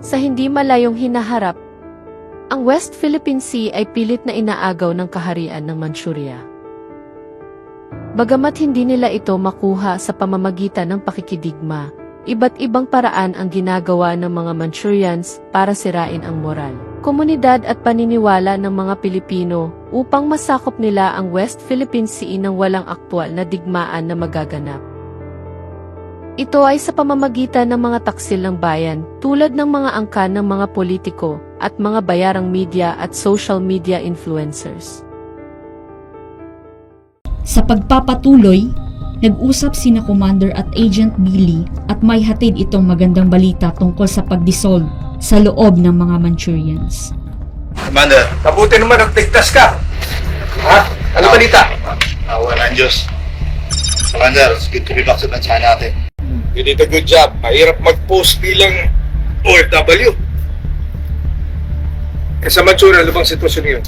Sa hindi malayong hinaharap, ang West Philippine Sea ay pilit na inaagaw ng kaharian ng Manchuria. Bagamat hindi nila ito makuha sa pamamagitan ng pakikidigma, iba't ibang paraan ang ginagawa ng mga Manchurians para sirain ang moral, komunidad at paniniwala ng mga Pilipino upang masakop nila ang West Philippine Sea nang walang aktwal na digmaan na magaganap. Ito ay sa pamamagitan ng mga taksil ng bayan, tulad ng mga angkan ng mga politiko at mga bayarang media at social media influencers. Sa pagpapatuloy, nag-usap sina Commander at Agent Billy at may hatid itong magandang balita tungkol sa pag-dissolve sa loob ng mga Manchurians. Commander, Mabuti naman ang tigtas ka. Ha? Ano balita? awa ng Diyos. Commander, it's good to be back sa bansa natin. You did a good job. Mahirap mag-post bilang OFW. Eh sa Manchuria, ano bang sitwasyon ngayon?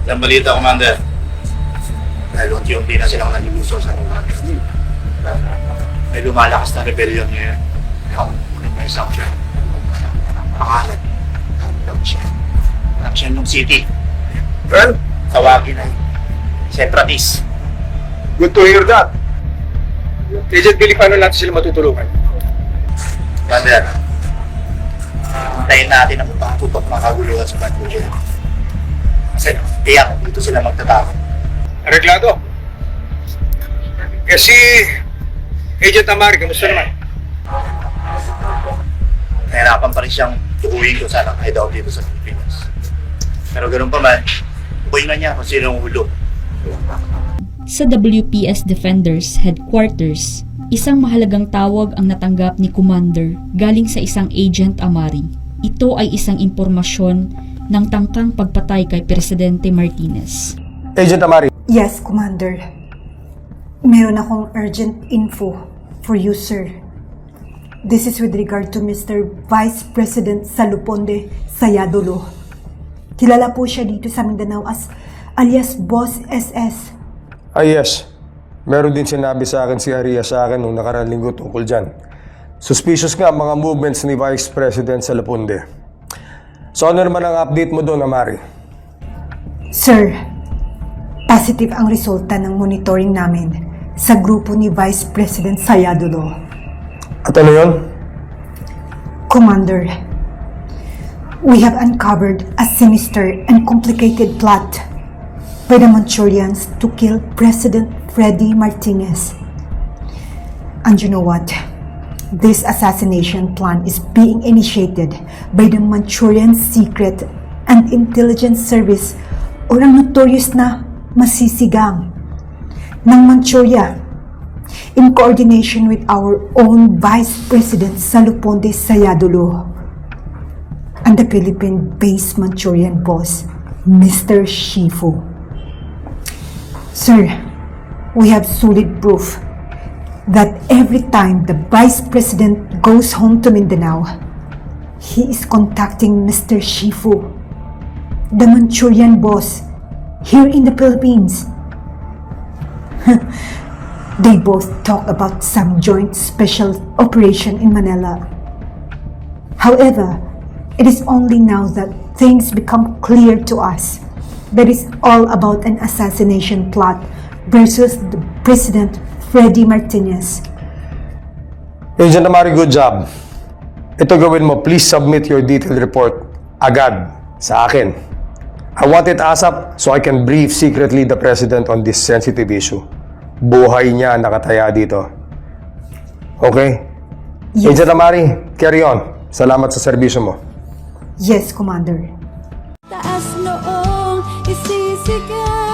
Ang balita, Commander. Dahil unti-unti na silang naliluso sa lugar. May lumalakas na rebellion ngayon. May sanction. Pangalan. Shenlong City. Well, Tawagin ay separatist. good to hear that. Agent Billy, paano natin sila matutulungan? Commander, hintayin natin ang pagtutok ng kaguluhan sa Manchuria. Kasi tiyak dito sila magtatako. Areglado. Eh si Agent Amari, kamusta naman? Nahirapan pa rin siyang tukuyin ko sana kahit daw dito sa Pilipinas. Pero ganoon pa man, tukuyin na niya kung sino ang ulo. Sa WPS Defenders Headquarters, isang mahalagang tawag ang natanggap ni Commander galing sa isang Agent Amari. Ito ay isang impormasyon ng tangkang pagpatay kay Presidente Martinez. Agent Amari. Yes, Commander. Meron akong urgent info for you, sir. This is with regard to Mr. Vice President Saluponde Sayadolo. Kilala po siya dito sa Mindanao as alias Boss SS. Yes. Meron din sinabi sa akin si Aria sa akin nung nakaraang linggo tungkol dyan. Suspicious nga ang mga movements ni Vice President Salapunde. So ano naman ang update mo doon, Amari? Sir, positive ang resulta ng monitoring namin sa grupo ni Vice President Sayadolo. At ano yun? Commander, we have uncovered a sinister and complicated plot by the Manchurians to kill President Freddy Martinez. And you know what? This assassination plan is being initiated by the Manchurian Secret and Intelligence Service or ang notorious na masisigang ng Manchuria in coordination with our own Vice President Saluponde Sayadolo and the Philippine-based Manchurian boss, Mr. Shifu. Sir, we have solid proof that every time the Vice President goes home to Mindanao, he is contacting Mr. Shifu, the Manchurian boss, here in the Philippines. They both talk about some joint special operation in Manila. However, it is only now that things become clear to us that it's all about an assassination plot versus the President Freddy Martinez. Agent Amari, good job. Ito gawin mo, please submit your detailed report agad sa akin. I want it ASAP so I can brief secretly the President on this sensitive issue. Buhay niya nakataya dito. Okay? Yes. Agent Amari, carry on. Salamat sa serbisyo mo. Yes, Commander. Taas noong isisigaw